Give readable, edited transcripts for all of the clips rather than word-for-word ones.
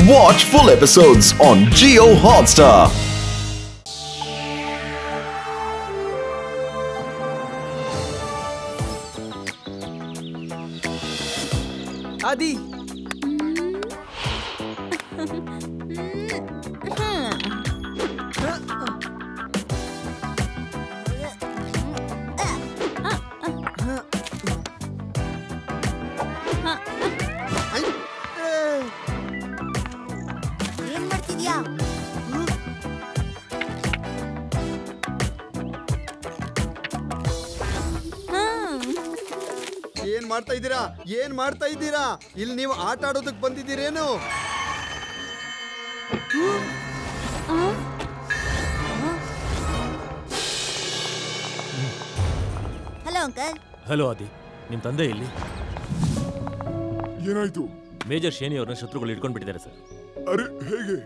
Watch full episodes on Jio Hotstar. Adi. ಏನ್ ಮಾಡ್ತಾ ಇದ್ದೀರಾ ಇಲ್ಲಿ ನೀವು ಆಟ ಆಡೋದಕ್ಕೆ ಬಂದಿದ್ದೀರೇನು ಹಲೋ ಅಂಕಲ್ ಹಲೋ ಆದಿ ನಿಮ್ ತಂದೆ ಇಲ್ಲಿ ಏನಾಯ್ತು ಮೇಜರ್ ಶೇನಿ ಅವ್ರನ್ನ ಶತ್ರುಗಳು ಇಟ್ಕೊಂಡು ಬಿಟ್ಟಿದ್ದಾರೆ ಸರ್ ಅರೆ ಹೇಗೆ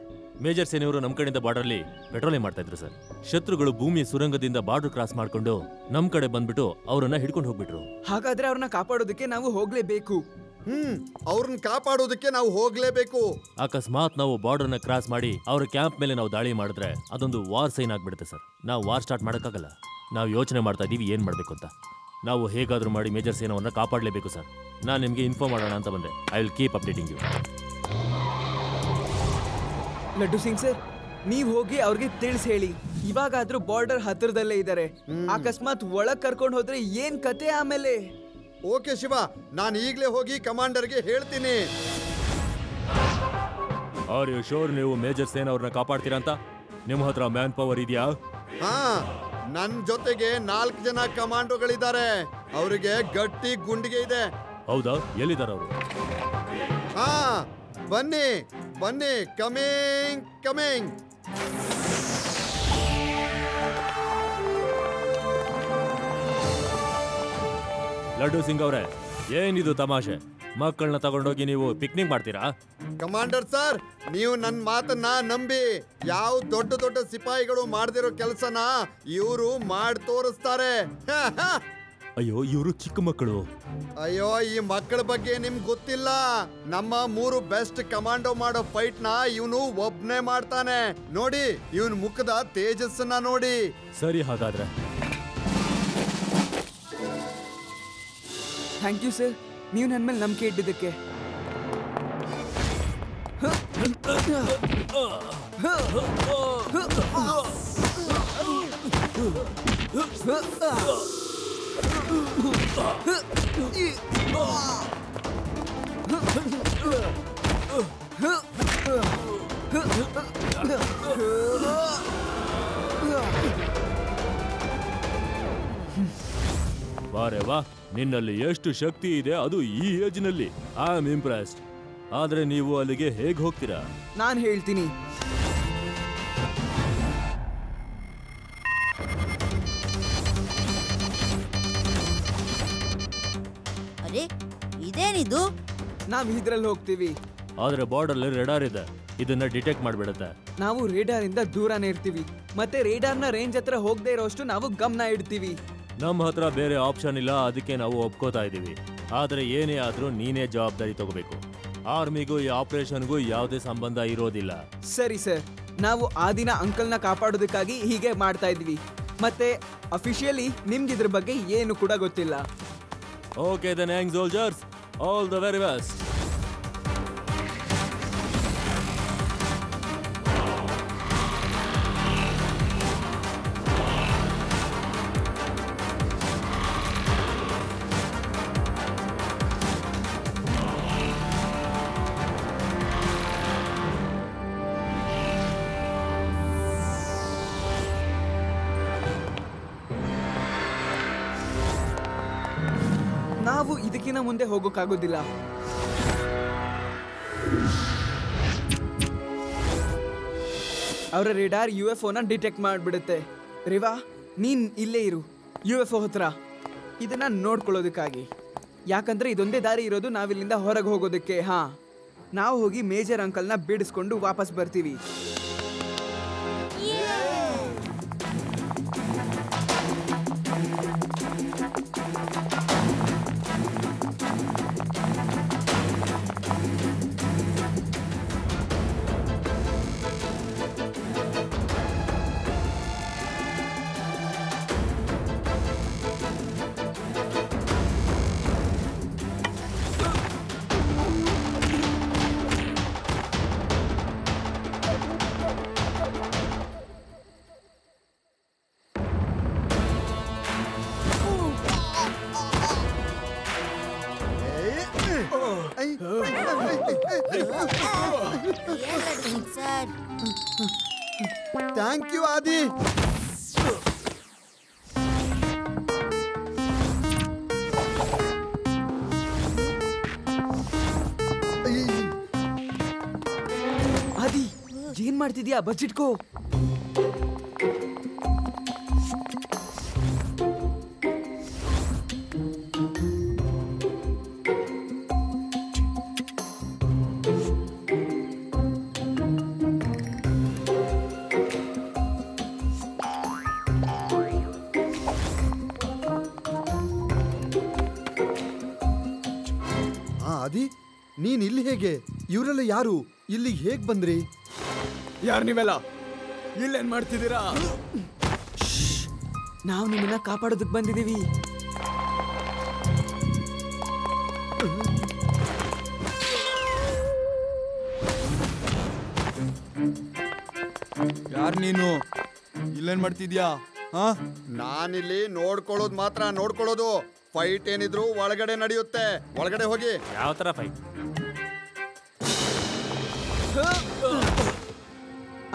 ಮೇಜರ್ ಸೇನಿ ಅವರು ನಮ್ಮ ಕಡೆಯಿಂದ ಬಾರ್ಡರ್ಲಿ ಪೆಟ್ರೋಲಿಂಗ್ ಮಾಡ್ತಾ ಇದ್ರು ಸರ್ ಶತ್ರುಗಳು ಭೂಮಿಯ ಸುರಂಗದಿಂದ ಬಾರ್ಡರ್ ಕ್ರಾಸ್ ಮಾಡ್ಕೊಂಡು ನಮ್ ಕಡೆ ಬಂದ್ಬಿಟ್ಟು ಅವರನ್ನ ಹಿಡ್ಕೊಂಡು ಹೋಗ್ಬಿಟ್ರು ಹಾಗಾದ್ರೆ ಅವ್ರನ್ನ ಕಾಪಾಡೋದಕ್ಕೆ ನಾವು ಹೋಗ್ಲೇಬೇಕು ಅವ್ರನ್ನ ಕಾಪಾಡೋದಕ್ಕೆ ನಾವು ಹೋಗ್ಲೇಬೇಕು ಅಕಸ್ಮಾತ್ ನಾವು ಬಾರ್ಡರ್ನ ಕ್ರಾಸ್ ಮಾಡಿ ಅವ್ರ ಕ್ಯಾಂಪ್ ಮೇಲೆ ನಾವು ದಾಳಿ ಮಾಡಿದ್ರೆ ಅದೊಂದು ವಾರ್ ಸೈನ್ ಆಗ್ಬಿಡುತ್ತೆ ಸರ್ ನಾವು ವಾರ್ ಸ್ಟಾರ್ಟ್ ಮಾಡೋಕ್ಕಾಗಲ್ಲ ನಾವು ಯೋಚನೆ ಮಾಡ್ತಾ ಇದೀವಿ ಏನ್ ಮಾಡ್ಬೇಕು ಅಂತ ನಾವು ಹೇಗಾದ್ರೂ ಮಾಡಿ ಮೇಜರ್ ಸೇನವನ್ನ ಕಾಪಾಡಲೇಬೇಕು ಸರ್ ನಾನು ನಿಮ್ಗೆ ಇನ್ಫಾರ್ಮ್ ಮಾಡೋಣ ಅಂತ ಬಂದೆ I will keep updating you Laddu Singh sir ನೀವ್ ಹೋಗಿ ಅವ್ರಿಗೆ ತಿಳಿಸಿ ಹೇಳಿ ಇವಾಗಾದ್ರೂ ಬಾರ್ಡರ್ ಹತ್ತಿರದಲ್ಲೇ ಇದ್ದಾರೆ ಅಕಸ್ಮಾತ್ ಒಳಗ್ ಕರ್ಕೊಂಡು ಹೋದ್ರೆ ಏನ್ ಕತೆ ಆಮೇಲೆ ಓಕೆ ಶಿವ ನಾನು ಈಗಲೇ ಹೋಗಿ ಕಮಾಂಡರ್ಗೆ ಹೇಳ್ತೀನಿ ಆರ್ ಯು ಶೋರ್ ನೀವು ಮೇಜರ್ ಸೇನ್ ಅವ್ರನ್ನ ಕಾಪಾಡ್ತೀರಾ ಅಂತ ನಿಮ್ಮ ಹತ್ರ ಮ್ಯಾನ್ ಪವರ್ ಇದೆಯಾ ಹಾ ನನ್ ಜೊತೆಗೆ 4 ಜನ ಕಮಾಂಡೋಗಳಿದ್ದಾರೆ ಅವರಿಗೆ ಗಟ್ಟಿ ಗುಂಡಿಗೆ ಇದೆ ಹೌದಾ ಎಲ್ಲಿದ್ದಾರೆ ಅವರು ಹಾ ಬನ್ನಿ ಬನ್ನಿ ಕಮಿಂಗ್ ಕಮಿಂಗ್ ಲಡ್ಡು ಸಿಂಗ್ ಅವರೇ ಏನಿದು ತಮಾಷೆ ಮಕ್ಕಳನ್ನ ತಗೊಂಡೋಗಿ ನೀವು ಪಿಕ್ನಿಕ್ ಮಾಡ್ತೀರಾ ಕಮಾಂಡರ್ ಸರ್ ನೀವು ನನ್ನ ಮಾತನ್ನ ನಂಬಿ ಯಾವ ದೊಡ್ಡ ದೊಡ್ಡ ಸಿಪಾಯಿಗಳು ಮಾಡದಿರೋ ಕೆಲಸನ ಇವರು ಮಾಡಿ ತೋರಿಸ್ತಾರೆ ಅಯ್ಯೋ ಇವರು ಚಿಕ್ಕ ಮಕ್ಕಳು ಅಯ್ಯೋ ಈ ಮಕ್ಕಳ ಬಗ್ಗೆ ನಿಮ್ಗೆ ಗೊತ್ತಿಲ್ಲ ನಮ್ಮ 3 ಬೆಸ್ಟ್ ಕಮಾಂಡೋ ಮಾಡೋ ಫೈಟ್ ನ ಇವನು ಒಬ್ನೇ ಮಾಡ್ತಾನೆ ನೋಡಿ ಇವನ್ ಮುಖದ ತೇಜಸ್ಸನ್ನ ನೋಡಿ ಸರಿ ಹಾಗಾದ್ರೆ ಥ್ಯಾಂಕ್ ಯು ಸರ್ ನೀವು ನನ್ನ ಮೇಲೆ ನಂಬಿಕೆ ಇಟ್ಟಿದ್ದಕ್ಕೆ ವಾರೆ ವಾ ನಿನ್ನಲ್ಲಿ ಎಷ್ಟು ಶಕ್ತಿ ಇದೆ ಅದು ಈ ಏಜ್ ನಲ್ಲಿ ಐ ಆಮ್ ಇಂಪ್ರೆಸ್ಡ್ ಆದ್ರೆ ನೀವು ಅಲ್ಲಿಗೆ ಹೇಗ್ ಹೋಗ್ತೀರಾ ನಾನು ಹೇಳ್ತೀನಿ ಅರೆ ಇದೇನಿದು ನಾವ್ ಇದ್ರಲ್ಲಿ ಹೋಗ್ತೀವಿ ಆದ್ರೆ ಬಾರ್ಡರ್ ಅಲ್ಲಿ ರೆಡಾರ್ ಇದೆ ಇದನ್ನ ಡಿಟೆಕ್ಟ್ ಮಾಡ್ಬಿಡುತ್ತೆ ನಾವು ರೇಡಾರ್ ಇಂದ ದೂರನೇ ಇರ್ತೀವಿ ಮತ್ತೆ ರೇಡಾರ್ನ ರೇಂಜ್ ಹತ್ರ ಹೋಗದೆ ಇರೋಷ್ಟು ನಾವು ಗಮನ ಇಡ್ತೀವಿ ನಮ್ಮ ಹತ್ರ ಬೇರೆ ಆಪ್ಷನ್ ಇಲ್ಲ ಅದಕ್ಕೆ ನಾವು ಒಪ್ಕೋತಾ ಇದೀವಿ ಆದ್ರೆ ಏನೇ ಆದ್ರೂ ನೀನೇ ಜವಾಬ್ದಾರಿ ತಗೋಬೇಕು ಆರ್ಮಿಗೂ ಈ ಆಪರೇಷನ್ಗೂ ಯಾವುದೇ ಸಂಬಂಧ ಇರೋದಿಲ್ಲ ಸರಿ ಸರ್ ನಾವು ಆ ದಿನ ಅಂಕಲ್ನ ಕಾಪಾಡೋದಕ್ಕಾಗಿ ಹೀಗೆ ಮಾಡ್ತಾ ಇದ್ವಿ ಮತ್ತೆ ಅಫಿಷಿಯಲಿ ನಿಮ್ಗೆ ಇದ್ರ ಬಗ್ಗೆ ಏನು ಕೂಡ ಗೊತ್ತಿಲ್ಲ okay then young soldiers all the very best ನಾವು ಇದಕ್ಕಿಂತ ಮುಂದೆ ಹೋಗೋಕ್ಕಾಗೋದಿಲ್ಲ ಅವರ ರೇಡಾರ್ UFO ನ ಡಿಟೆಕ್ಟ್ ಮಾಡಿಬಿಡುತ್ತೆ ರೇವಾ ನೀನ್ ಇಲ್ಲೇ ಇರು UFO ಹತ್ರ ಇದನ್ನ ನೋಡ್ಕೊಳ್ಳೋದಕ್ಕಾಗಿ ಯಾಕಂದ್ರೆ ಇದೊಂದೇ ದಾರಿ ಇರೋದು ನಾವಿಲ್ಲಿಂದ ಹೊರಗೆ ಹೋಗೋದಕ್ಕೆ ಹಾ ನಾವು ಹೋಗಿ ಮೇಜರ್ ಅಂಕಲ್ನ ಬಿಡಿಸ್ಕೊಂಡು ವಾಪಸ್ ಬರ್ತೀವಿ ಸರ್ ಥ್ಯಾಂಕ್ ಯು ಆದಿ. ಆದಿ ಏನ್ ಮಾಡ್ತಿದ್ಯಾ? ಬಚ್ಚಿಟ್ಕೋ. ಆದಿ, ನೀನ್ ಇಲ್ಲಿ ಹೇಗೆ? ಇವರೆಲ್ಲ ಯಾರು? ಇಲ್ಲಿ ಹೇಗ್ ಬಂದ್ರಿ? ಯಾರು ನೀವೆಲ್ಲ? ಇಲ್ಲೇನ್ ಮಾಡ್ತಿದ್ದೀರಾ? ನಾವು ನಿಮ್ಮನ್ನ ಕಾಪಾಡೋದಕ್ಕೆ ಬಂದಿದ್ದೀವಿ. ಯಾರು ನೀನು? ಇಲ್ಲೇನ್ ಮಾಡ್ತಿದ್ಯಾ? ನಾನಿಲ್ಲಿ ನೋಡ್ಕೊಳ್ಳೋದು ಮಾತ್ರ ನೋಡ್ಕೊಳ್ಳೋದು. ಫೈಟ್ ಏನಿದ್ರು ಒಳಗಡೆ ನಡೆಯುತ್ತೆ. ಒಳಗಡೆ ಹೋಗಿ. ಯಾವ ತರ ಫೈಟ್?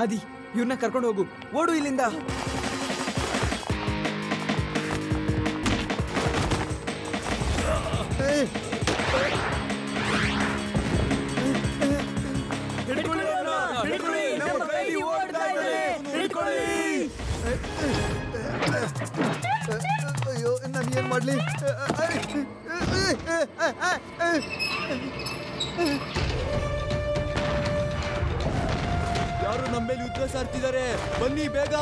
ಆದಿ ಇವ್ರನ್ನ ಕರ್ಕೊಂಡು ಹೋಗು. ಓಡು ಇಲ್ಲಿಂದ. ಅಯ್ಯೋ, ನಾನು ಏನ್ ಮಾಡ್ಲಿ? ಯಾರು ನಮ್ಮ ಮೇಲೆ ಯುದ್ಧ ಸಾರ್ತಿದ್ದಾರೆ? ಬನ್ನಿ ಬೇಗ.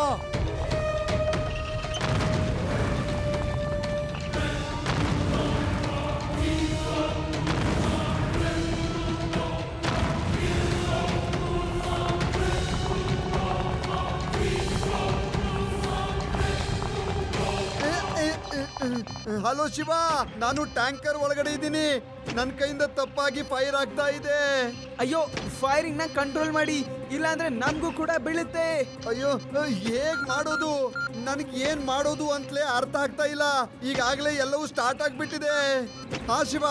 ಹಲೋ ಶಿವ, ನಾನು ಟ್ಯಾಂಕರ್ ಒಳಗಡೆ ಇದ್ದೀನಿ. ನನ್ನ ಕೈಯಿಂದ ತಪ್ಪಾಗಿ ಫೈರ್ ಆಗ್ತಾ ಇದೆ. ಅಯ್ಯೋ, ಫೈರಿಂಗ್ ನ ಕಂಟ್ರೋಲ್ ಮಾಡಿ, ಇಲ್ಲಾಂದ್ರೆ ನನ್ಗೂ ಕೂಡ ಬೀಳುತ್ತೆ. ಅಯ್ಯೋ, ಹೇಗ್ ಮಾಡೋದು? ನನಗೆ ಏನ್ ಮಾಡೋದು ಅಂತಲೇ ಅರ್ಥ ಆಗ್ತಾ ಇಲ್ಲ. ಈಗಾಗಲೇ ಎಲ್ಲವೂ ಸ್ಟಾರ್ಟ್ ಆಗ್ಬಿಟ್ಟಿದೆ. ಹಾ ಶಿವ,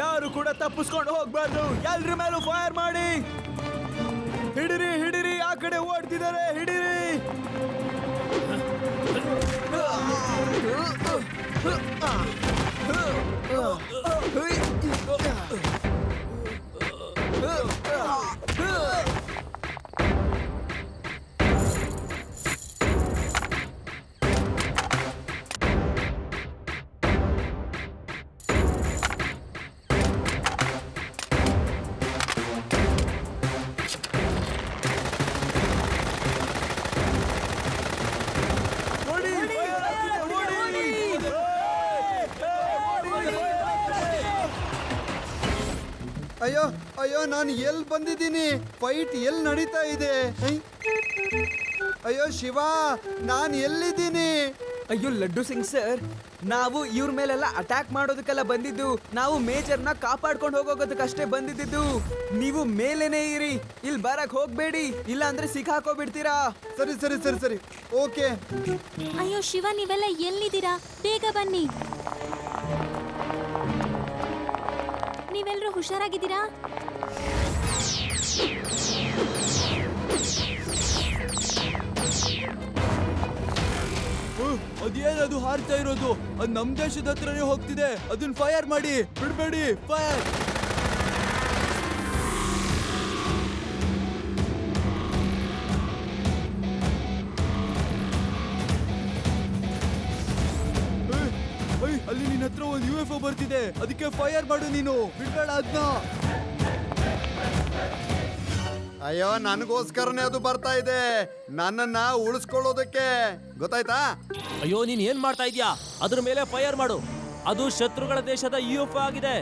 ಯಾರು ಕೂಡ ತಪ್ಪಿಸ್ಕೊಂಡು ಹೋಗ್ಬಾರ್ದು. ಎಲ್ರ ಮೇಲೂ ಫೈರ್ ಮಾಡಿ. ಹಿಡಿರಿ ಹಿಡಿರಿ, ಆ ಕಡೆ ಓಡ್ತಿದ್ದಾರೆ, ಹಿಡಿರಿ. ಅಯ್ಯೋ ಅಯ್ಯೋ, ನಾನು ಎಲ್ಲಿ ಬಂದಿದ್ದೀನಿ? ಫೈಟ್ ಎಲ್ಲಿ ನಡೀತಾ ಇದೆ? ಅಯ್ಯೋ ಶಿವ, ನಾನು ಎಲ್ಲಿದ್ದೀನಿ? ಅಯ್ಯೋ ಲಡ್ಡು ಸಿಂಗ್ ಸರ್, ನಾವು ಇವ್ರ ಮೇಲೆಲ್ಲ ಅಟ್ಯಾಕ್ ಮಾಡೋದಕ್ಕೆಲ್ಲ ಬಂದಿದ್ದು. ನಾವು ಮೇಜರ್ನ ಕಾಪಾಡ್ಕೊಂಡು ಹೋಗೋದಕ್ಕಷ್ಟೇ ಬಂದಿದ್ದು. ನೀವು ಮೇಲೇನೆ ಇರಿ, ಇಲ್ಲಿ ಬರಕ್ ಹೋಗ್ಬೇಡಿ, ಇಲ್ಲ ಅಂದ್ರೆ ಸಿಕ್ಕಾಕೋಬಿಡ್ತೀರಾ. ಸರಿ ಸರಿ ಸರಿ ಸರಿ, ಓಕೆ. ಅಯ್ಯೋ ಶಿವ, ನೀವೆಲ್ಲ ಎಲ್ಲಿದ್ದೀರಾ? ಬೇಗ ಬನ್ನಿ. ನೀವೆಲ್ಲರೂ ಹುಷಾರಾಗಿದ್ದೀರಾ? ಅದೇನದು ಹಾರ್ತಾ ಇರೋದು? ಅದು ನಮ್ ದೇಶದ ಹತ್ರನೇ ಹೋಗ್ತಿದೆ. ಅದನ್ನ ಫೈರ್ ಮಾಡಿ, ಬಿಡ್ಬೇಡಿ. ಫೈರ್. ಅಲ್ಲಿ ನಿನ್ನ ಹತ್ರ ಒಂದು UFO ಬರ್ತಿದೆ, ಅದಕ್ಕೆ ಫೈರ್ ಮಾಡು ನೀನು. ಬಿಡ್ಬೇಡ ಅದನ್ನ. ಅಯ್ಯೋ, ನನಗೋಸ್ಕರನೇ ಅದು ಬರ್ತಾ ಇದೆ, ನನ್ನನ್ನ ಉಳಿಸ್ಕೊಳ್ಳೋದಕ್ಕೆ. ಗೊತ್ತಾಯ್ತಾ? ಅಯ್ಯೋ, ನೀನ್ ಏನ್ ಮಾಡ್ತಾ ಇದ್ಯಾ? ಅದ್ರ ಮೇಲೆ ಫೈರ್ ಮಾಡು. ಅದು ಶತ್ರುಗಳ ದೇಶದ UFO ಆಗಿದೆ.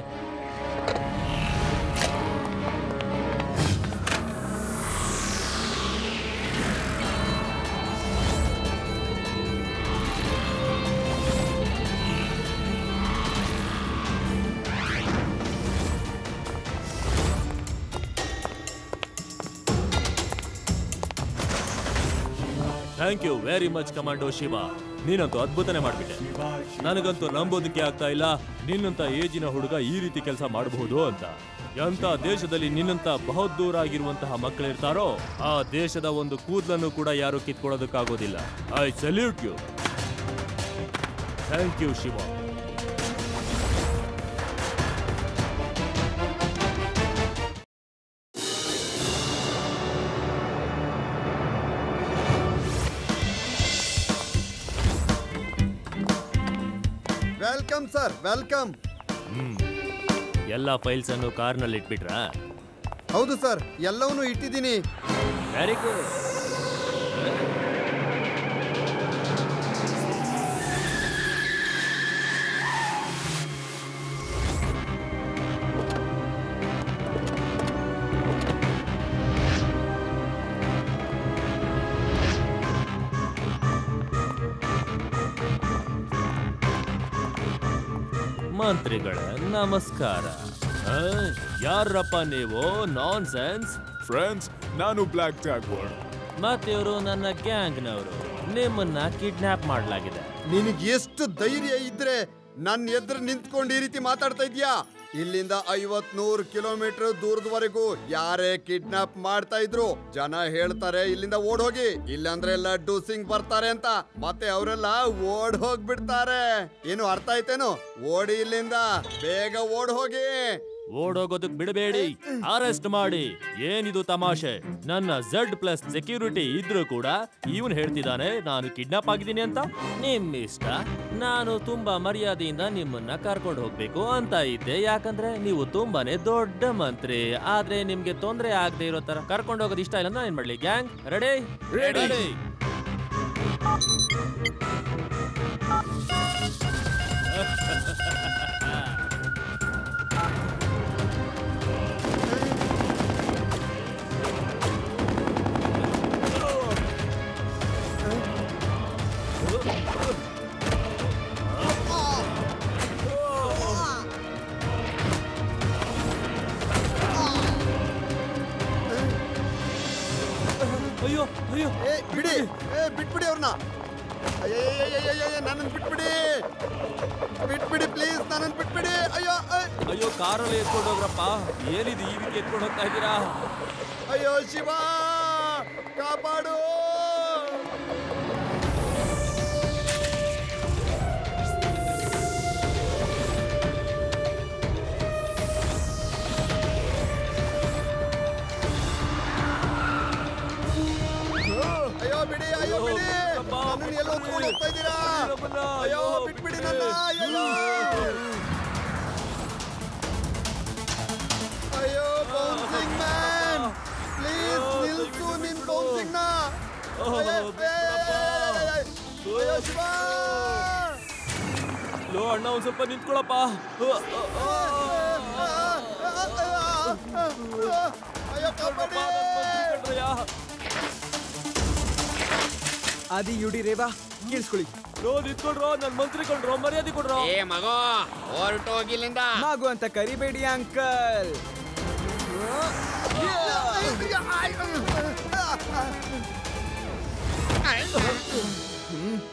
Thank you very much commando Shiva. ನೀನಂತೂ ಅದ್ಭುತನೇ ಮಾಡ್ಬಿಟ್ಟೆ. ನನಗಂತೂ ನಂಬೋದಕ್ಕೆ ಆಗ್ತಾ ಇಲ್ಲ ನಿನ್ನಂತ ಏಜಿನ ಹುಡುಗ ಈ ರೀತಿ ಕೆಲಸ ಮಾಡಬಹುದು ಅಂತ. ಎಂತ ದೇಶದಲ್ಲಿ ನಿನ್ನಂತ ಬಹುದೂರ ಆಗಿರುವಂತಹ ಮಕ್ಕಳಿರ್ತಾರೋ ಆ ದೇಶದ ಒಂದು ಕೂದಲನ್ನು ಕೂಡ ಯಾರು ಕಿತ್ಕೊಳ್ಳೋದಕ್ಕಾಗೋದಿಲ್ಲ. I salute you. Thank you Shiva. Welcome sir, welcome. ಎಲ್ಲ ಫೈಲ್ಸ್ ಅನ್ನು ಕಾರ್ನಲ್ಲಿ ಇಟ್ಬಿಟ್ರಾ? ಹೌದು ಸರ್, ಎಲ್ಲವನ್ನೂ ಇಟ್ಟಿದ್ದೀನಿ. Very good. ಮಂತ್ರಿಗಳ ನಮಸ್ಕಾರ. ಯಾರಪ್ಪ ನೀವು? ನಾನ್ ಸೆನ್ಸ್ ಫ್ರೆಂಡ್ಸ್, ನಾನು ಬ್ಲ್ಯಾಕ್ ಜಾಗ್ವಾರ್. ಮತ್ತಿವರು ನನ್ನ ಗ್ಯಾಂಗ್ನವರು. ನಿಮ್ಮನ್ನ ಕಿಡ್ನಾಪ್ ಮಾಡಲಾಗಿದೆ. ನಿನಗೆ ಎಷ್ಟು ಧೈರ್ಯ ಇದ್ರೆ ನನ್ನ ಎದುರು ನಿಂತ್ಕೊಂಡು ಈ ರೀತಿ ಮಾತಾಡ್ತಾ ಇದ್ಯಾ? ಇಲ್ಲಿಂದ 50-100 ಕಿಲೋಮೀಟರ್ ದೂರದವರೆಗೂ ಯಾರೇ ಕಿಡ್ನಾಪ್ ಮಾಡ್ತಾ ಇದ್ರು ಜನ ಹೇಳ್ತಾರೆ ಇಲ್ಲಿಂದ ಓಡ್ ಹೋಗಿ, ಇಲ್ಲಾಂದ್ರೆ ಲಡ್ಡು ಸಿಂಗ್ ಬರ್ತಾರೆ ಅಂತ. ಮತ್ತೆ ಅವರೆಲ್ಲ ಓಡ್ ಹೋಗ್ಬಿಡ್ತಾರೆ. ಏನು ಅರ್ಥ ಆಯ್ತೇನು? ಓಡಿ ಇಲ್ಲಿಂದ, ಬೇಗ ಓಡ್ ಹೋಗಿ. ಓಡೋಗೋದಕ್ ಬಿಡಬೇಡಿ, ಅರೆಸ್ಟ್ ಮಾಡಿ. ಏನಿದು ತಮಾಷೆ? ನನ್ನ Z+ ಸೆಕ್ಯೂರಿಟಿ ಇದ್ರೂ ಕೂಡ ಇವನ್ ಹೇಳ್ತಿದ್ದಾನೆ ನಾನು ಕಿಡ್ನಾಪ್ ಆಗಿದ್ದೀನಿ ಅಂತ. ನಿಮ್ ಇಷ್ಟ. ನಾನು ತುಂಬಾ ಮರ್ಯಾದೆಯಿಂದ ನಿಮ್ಮನ್ನ ಕರ್ಕೊಂಡು ಹೋಗ್ಬೇಕು ಅಂತ ಇದ್ದೆ, ಯಾಕಂದ್ರೆ ನೀವು ತುಂಬಾನೇ ದೊಡ್ಡ ಮಂತ್ರಿ. ಆದ್ರೆ ನಿಮ್ಗೆ ತೊಂದರೆ ಆಗದೆ ಇರೋ ತರ ಕರ್ಕೊಂಡು ಹೋಗೋದು ಇಷ್ಟ ಇಲ್ಲ. ಏನ್ ಮಾಡ್ಲಿ? Gang ready? ರೆಡಿ. ಅಯ್ಯೋ ಅಯ್ಯೋ, ಬಿಡಿ, ಬಿಟ್ಬಿಡಿ ಅವ್ರನ್ನ. ನನ್ನ ಬಿಟ್ಬಿಡಿ, ಬಿಟ್ಬಿಡಿ ಪ್ಲೀಸ್, ನನ್ನ ಬಿಟ್ಬಿಡಿ. ಅಯ್ಯೋ ಅಯ್ಯೋ, ಕಾರಲ್ಲಿ ಎತ್ಕೊಂಡು ಹೋಗ್ರಪ್ಪ. ಏನಿದು ಈ ರೀತಿ ಎತ್ಕೊಂಡು ಹೋಗ್ತಾ ಇದ್ದೀರಾ? ಅಯ್ಯೋ ಶಿವ, ಕಾಪಾಡು. ಅಯ್ಯೋ ಬಿಡಿ, ಅಯ್ಯೋ ಬಿಡಿ, ನನ್ನನ್ನು ಎಲ್ಲೋ ಹೊತ್ಕೊಂಡು ಹೋಗ್ತಾ ಇದ್ದೀರಾ? ಅಯ್ಯೋ ಬಿಟ್ಬಿಡಿ ನನ್ನ. ಅಯ್ಯೋ ಬೌನ್ಸಿಂಗ್ ಮ್ಯಾನ್, ಪ್ಲೀಸ್ ನಿಲ್ಸು ನಿನ್ ಬೌನ್ಸಿಂಗ್ ನ. ಅಯ್ಯೋ ಶಿವ. ಲೋ ಅಣ್ಣ, ಒಂದ್ ಸ್ವಲ್ಪ ನಿಂತ್ಕೊಳಪ್ಪ. ಅಯ್ಯೋ ಕಾಪಾಡಿ. ಆದಿ, ಯುಡಿ, ರೇವಾ, ಕೇಳಿಸ್ಕೊಳ್ಳಿ. ಲೋ ನಿಂತ್ಕೊಳ್ರೋ, ನನ್ ಮಂತ್ರಿ ಕೊಂಡ್ರೋ, ಮರ್ಯಾದೆ ಕೊಡ್ರೋ. ಏ ಮಗೋ, ಹೊರಟೋಗಿಲ್ಲಿಂದ. ಮಾಗು ಅಂತ ಕರಿಬೇಡಿ ಅಂಕಲ್.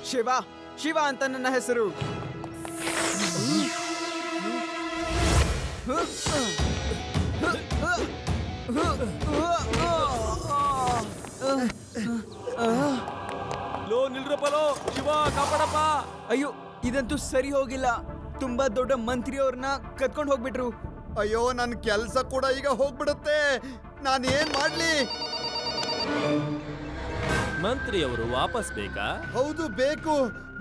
ಶಿವ, ಶಿವ ಅಂತ ನನ್ನ ಹೆಸರು. ಲೋ ನಿಲ್ರಪ್ಪ, ಲೋ ಶಿವ, ಕಾಪಾಡಪ್ಪ. ಅಯ್ಯೋ, ಇದಂತೂ ಸರಿ ಹೋಗಿಲ್ಲ. ತುಂಬಾ ದೊಡ್ಡ ಮಂತ್ರಿಯವ್ರನ್ನ ಕತ್ಕೊಂಡು ಹೋಗ್ಬಿಟ್ರು. ಅಯ್ಯೋ, ನನ್ನ ಕೆಲಸ ಕೂಡ ಈಗ ಹೋಗ್ಬಿಡುತ್ತೆ. ನಾನು ಏನ್ ಮಾಡ್ಲಿ? ಮಂತ್ರಿಯವರು ವಾಪಸ್ ಬೇಕಾ? ಹೌದು ಬೇಕು,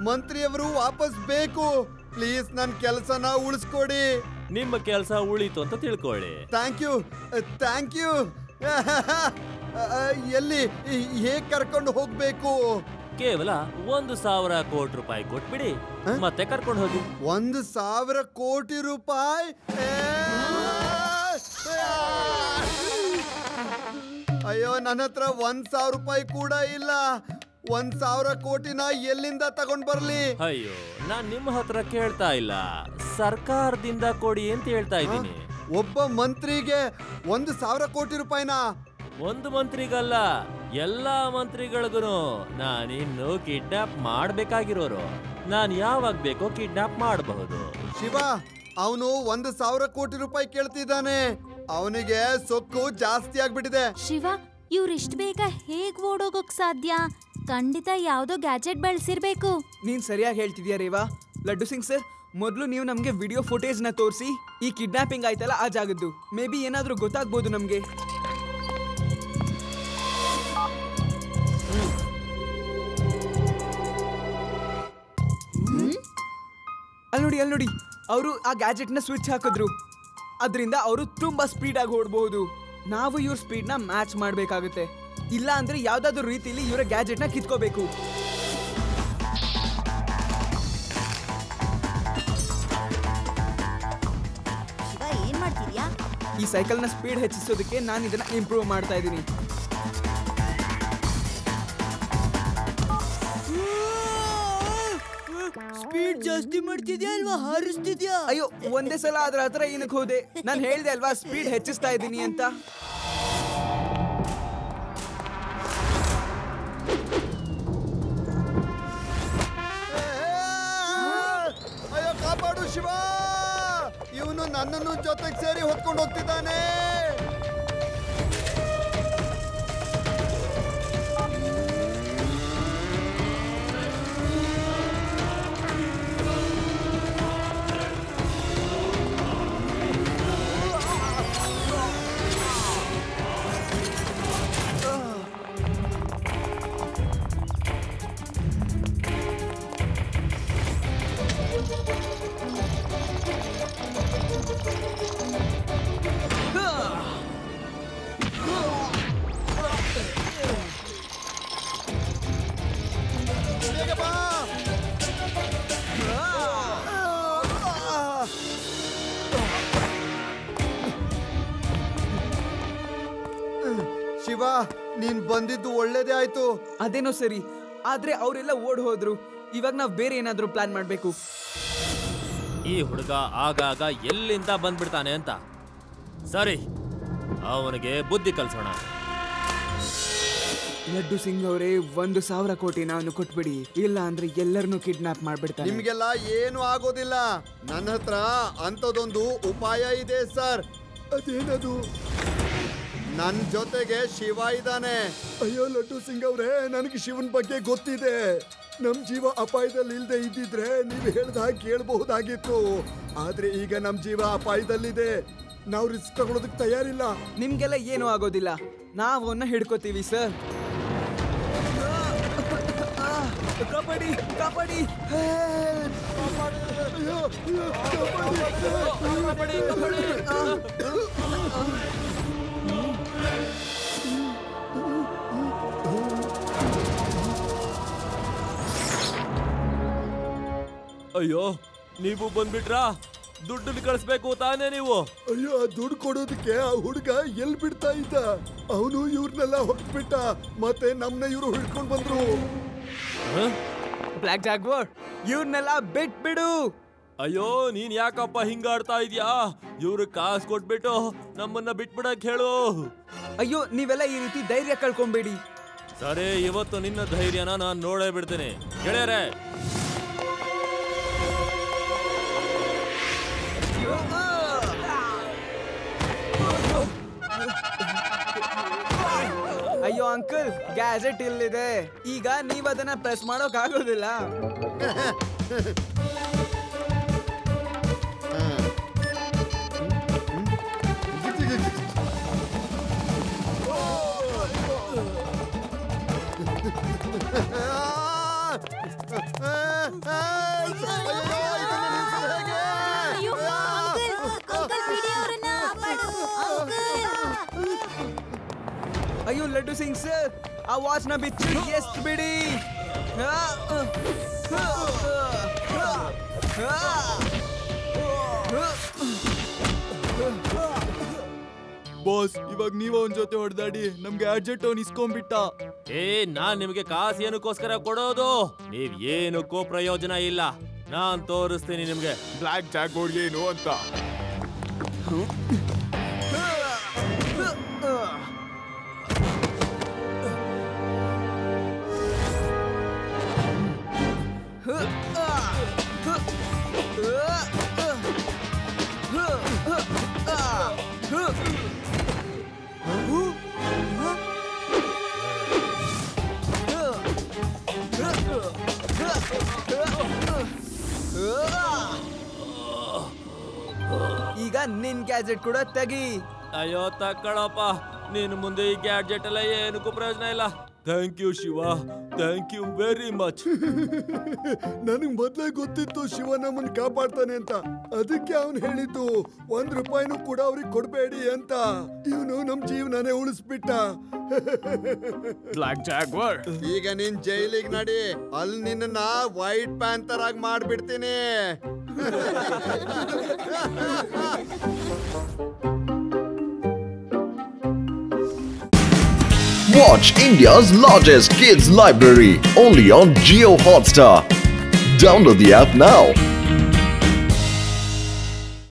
ಮಂತ್ರಿಯವರು ವಾಪಸ್ ಬೇಕು. ಪ್ಲೀಸ್ ನನ್ನ ಕೆಲಸನ ಉಳಿಸ್ಕೊಡಿ. ನಿಮ್ಮ ಕೆಲಸ ಉಳಿತು ಅಂತ ತಿಳ್ಕೊಳ್ಳಿ. Thank you, thank you. ಎಲ್ಲಿ, ಹೇಗ್ ಕರ್ಕೊಂಡು ಹೋಗ್ಬೇಕು? ಕೇವಲ 1,000 ಕೋಟಿ ರೂಪಾಯಿ ಕೊಟ್ಬಿಡಿ, ಮತ್ತೆ ಕರ್ಕೊಂಡು ಹೋಗಿ. 1,000 ಕೋಟಿ ರೂಪಾಯಿ? ಅಯ್ಯೋ, ನನ್ನ ಹತ್ರ 1,000 ರೂಪಾಯಿ ಕೂಡ ಇಲ್ಲ. 1,000 ಕೋಟಿನ ಎಲ್ಲಿಂದ ತಗೊಂಡ್ ಬರ್ಲಿ? ಅಯ್ಯೋ, ನಾನ್ ನಿಮ್ಮ ಹತ್ರ ಕೇಳ್ತಾ ಇಲ್ಲ, ಸರ್ಕಾರದಿಂದ ಕೊಡಿ ಅಂತ ಹೇಳ್ತಾ ಇದ್ದೀನಿ. ಒಬ್ಬ ಮಂತ್ರಿಗೆ 1,000 ಕೋಟಿ ರೂಪಾಯಿನ? ಒಂದು ಮಂತ್ರಿಗಲ್ಲ, ಎಲ್ಲಾ ಮಂತ್ರಿಗಳಿಗೂ ನಾನಿನ್ನು ಕಿಡ್ನಾಪ್ ಮಾಡ್ಬೇಕಾಗಿರೋರು. ನಾನ್ ಯಾವಾಗ ಬೇಕೋ ಕಿಡ್ನಾಪ್ ಮಾಡಬಹುದು. ಶಿವ, ಅವನು 1,000 ಕೋಟಿ ರೂಪಾಯಿ ಕೇಳ್ತಿದ್ದಾನೆ. ಅವನಿಗೆ ಸೊಕ್ಕು ಜಾಸ್ತಿ ಆಗ್ಬಿಟ್ಟಿದೆ. ಶಿವ, ಇವ್ರಿಷ್ಟು ಬೇಗ ಹೇಗ್ ಓಡೋಗೋಕ್ ಸಾಧ್ಯ? ಖಂಡಿತ ಯಾವ್ದೋ ಗ್ಯಾಜೆಟ್ ಬಳಸಿರ್ಬೇಕು. ನೀನ್ ಸರಿಯಾಗಿ ಹೇಳ್ತಿದ್ಯಾ ರೇವಾ. ಲಡ್ಡು ಸಿಂಗ್ ಸರ್, ಮೊದಲು ನೀವು ನಮ್ಗೆ ವಿಡಿಯೋ ಫುಟೇಜ್ ನ ತೋರಿಸಿ ಈ ಕಿಡ್ನಾಪಿಂಗ್ ಆಯ್ತಲ್ಲ ಆ ಜಾಗದ್ದು. ಮೇ ಬಿ ಏನಾದ್ರೂ ಗೊತ್ತಾಗ್ಬೋದು ನಮ್ಗೆ. ಅಲ್ಲಿ ನೋಡಿ ಅವರು ಆ ಗ್ಯಾಜೆಟ್ ನ ಸ್ವಿಚ್ ಹಾಕಿದ್ರು. ಅದರಿಂದ ಅವರು ತುಂಬಾ ಸ್ಪೀಡ್ ಆಗಿ ಓಡಬಹುದು. ನಾವು ಇವ್ರ ಸ್ಪೀಡ್ ನ ಮ್ಯಾಚ್ ಮಾಡ್ಬೇಕಾಗುತ್ತೆ. ಇಲ್ಲ ಅಂದ್ರೆ ಯಾವ್ದಾದ್ರು ರೀತಿಲಿ ಇವರ ಗ್ಯಾಜೆಟ್ ನ ಕಿತ್ಕೋಬೇಕು. ಏನ್ ಮಾಡ್ತಿದ್ಯಾ? ಈ ಸೈಕಲ್ ನ ಸ್ಪೀಡ್ ಹೆಚ್ಚಿಸೋದಕ್ಕೆ ನಾನು ಇದನ್ನ ಇಂಪ್ರೂವ್ ಮಾಡ್ತಾ ಇದ್ದೀನಿ. ಸ್ಪೀಡ್ ಜಾಸ್ತಿ ಮಾಡ್ತಿದ್ಯಾ ಅಲ್ವಾ ಹಾರಿಸ್ತಿದ್ಯಾ? ಅಯ್ಯೋ, ಒಂದೇ ಸಲ ಅದ್ರ ಹತ್ರ ಏನಕ್ಕೆ ಹೋದೆ? ನಾನು ಹೇಳ್ದೆ ಅಲ್ವಾ ಸ್ಪೀಡ್ ಹೆಚ್ಚಿಸ್ತಾ ಇದ್ದೀನಿ ಅಂತ. ಅಯ್ಯೋ ಕಾಪಾಡು ಶಿವ, ಇವನು ನನ್ನನ್ನು ಜೊತೆಗೆ ಸೇರಿ ಹೊತ್ಕೊಂಡು ಹೋಗ್ತಿದ್ದಾನೆ. ಶಿವ, ನೀನ್ ಬಂದಿದ್ದು ಒಳ್ಳೇದೇ ಆಯ್ತು. ಅದೇನೋ ಸರಿ, ಆದ್ರೆ ಅವರೆಲ್ಲ ಓಡ್ ಹೋದ್ರು. ಇವಾಗ ನಾವ್ ಬೇರೆ ಏನಾದ್ರೂ ಪ್ಲಾನ್ ಮಾಡ್ಬೇಕು. ಈ ಹುಡುಗ ಆಗಾಗ ಎಲ್ಲಿಂದ ಬಂದ್ಬಿಡ್ತಾನೆ ಅಂತ. ಸರಿ, ಅವನಿಗೆ ಬುದ್ಧಿ ಕಲ್ಸೋಣ. ಲಡ್ಡು ಸಿಂಗ್ ಅವರೇ, 1,000 ಕೋಟಿ ನಾನು ಕೊಟ್ಬಿಡಿ. ಇಲ್ಲ ಅಂದ್ರೆ ಎಲ್ಲರನ್ನು ಕಿಡ್ನಾಪ್ ಮಾಡ್ಬಿಡ್ತಾನೆ. ನಿಮ್ಗೆಲ್ಲ ಏನು ಆಗೋದಿಲ್ಲ. ನನ್ನ ಹತ್ರ ಅಂತದೊಂದು ಉಪಾಯ ಇದೆ ಸರ್. ಅದೇನದು? ನನ್ ಜೊತೆಗೆ ಶಿವ ಇದ್ದಾನೆ. ಅಯ್ಯೋ ಲಡ್ಡು ಸಿಂಗ್ ಅವ್ರೆ, ನನಗೆ ಶಿವನ್ ಬಗ್ಗೆ ಗೊತ್ತಿದೆ. ನಮ್ ಜೀವ ಅಪಾಯದಲ್ಲಿ ಇಲ್ದೆ ಇದ್ದಿದ್ರೆ ನೀವು ಹೇಳ್ದ ಕೇಳಬಹುದಾಗಿತ್ತು. ಆದ್ರೆ ಈಗ ನಮ್ ಜೀವ ಅಪಾಯದಲ್ಲಿದೆ. ನಾವು ರಿಸ್ಕ್ ತಗೊಳೋದಕ್ಕೆ ತಯಾರಿಲ್ಲ. ನಿಮ್ಗೆಲ್ಲ ಏನೂ ಆಗೋದಿಲ್ಲ. ನಾವು ಅವನ್ನ ಹಿಡ್ಕೋತೀವಿ ಸರ್. ಕಾಪಾಡಿ ಕಾಪಾಡಿ. ಅಯ್ಯೋ, ನೀವು ಬಂದ್ಬಿಟ್ರಾ? ದುಡ್ಡು ಕಳಿಸ್ಬೇಕು ತಾನೇ ನೀವು? ಅಯ್ಯೋ, ದುಡ್ಡು ಕೊಡೋದಕ್ಕೆ ಆ ಹುಡುಗ ಎಲ್ ಬಿಡ್ತಾ ಇದ್ದ. ಅವನು ಇವ್ರನ್ನೆಲ್ಲ ಹೊಟ್ಬಿಟ್ಟ. ಮತ್ತೆ ನಮ್ನ ಇವ್ರು ಹಿಡ್ಕೊಂಡ್ ಬಂದ್ರು. ಬ್ಲ್ಯಾಕ್ ಜಾಗ್ವಾರ್, ಇವ್ರನ್ನೆಲ್ಲ ಬಿಟ್ಬಿಡು. ಅಯ್ಯೋ, ನೀನ್ ಯಾಕಪ್ಪ ಹಿಂಗಾಡ್ತಾ ಇದ್ಯಾ? ಇವ್ರು ಕಾಸು ಕೊಟ್ಬಿಟ್ಟು ನಮ್ಮನ್ನ ಬಿಟ್ಬಿಡಕ್ ಹೇಳು. ಅಯ್ಯೋ, ನೀವೆಲ್ಲ ಈ ರೀತಿ ಧೈರ್ಯ ಕಳ್ಕೊಂಬೇಡಿ. ಸರಿ, ಇವತ್ತು ನಿನ್ನ ಧೈರ್ಯನ ನಾನ್ ನೋಡೇ ಬಿಡ್ತೀನಿ. ಗೆಳೆಯರೇ, ಅಯ್ಯೋ ಅಂಕಲ್, ಗ್ಯಾಜೆಟ್ ಇಲ್ಲಿದೆ. ಈಗ ನೀವ್ ಅದನ್ನ ಪ್ರೆಸ್ ಮಾಡೋಕ್ ಆಗೋದಿಲ್ಲ. ಅಯ್ಯೋ ಲಡ್ಡು ಸಿಂಗ್ ಸರ್, ಆ ವಾಚ್ ನ ಬಿಚ್ಚು ಎಷ್ಟು ಬಿಡಿ. ಬಾಸ್, ಇವಾಗ ನೀವ ಅವನ್ ಜೊತೆ ಹೊಡೆದಾಡಿ ನಮ್ಗೆ ಗ್ಯಾಜೆಟ್ ಅವನ್ ಇಸ್ಕೊಂಡ್ಬಿಟ್ಟ. ನಾನ್ ನಿಮ್ಗೆ ಕಾಸು ಏನಕ್ಕೋಸ್ಕರ ಕೊಡೋದು? ನೀವ್ ಏನಕ್ಕೂ ಪ್ರಯೋಜನ ಇಲ್ಲ. ನಾನ್ ತೋರಿಸ್ತೀನಿ ನಿಮ್ಗೆ ಬ್ಲ್ಯಾಕ್ ಜಾಗ್ವಾರ್ ಏನು ಅಂತ. ಈಗ ನಿನ್ ಗ್ಯಾಜೆಟ್ ಕೂಡ ತೆಗಿ. ಅಯ್ಯೋ ತಕ್ಕಳಪ್ಪ, ನೀನು ಮುಂದೆ ಈ ಗ್ಯಾಡ್ಜೆಟ್ ಎಲ್ಲ ಏನಕ್ಕೂ ಪ್ರಯೋಜನ ಇಲ್ಲ. Thank you Shiva, thank you very much. ನನಗ್ ಮೊದ್ಲೇ ಗೊತ್ತಿತ್ತು ಶಿವ ನಮ್ಮನ್ ಕಾಪಾಡ್ತಾನೆ ಅಂತ. ಅದಕ್ಕೆ ಅವನು ಹೇಳಿದ್ದು ₹1 ಕೂಡ ಅವ್ರಿಗೆ ಕೊಡ್ಬೇಡಿ ಅಂತ. ಇವನು ನಮ್ ಜೀವನನೇ ಉಳಿಸ್ಬಿಟ್ಟ. ಬ್ಲಾಕ್ ಜಾಗ್ವರ್, ಈಗ ನೀನ್ ಜೈಲಿಗೆ ನಡಿ. ಅಲ್ಲಿ ನಿನ್ನ ವೈಟ್ ಪ್ಯಾಂಥರ್ ಆಗಿ ಮಾಡ್ಬಿಡ್ತೀನಿ. Watch India's largest kids library only on Jio Hotstar. Download the app now.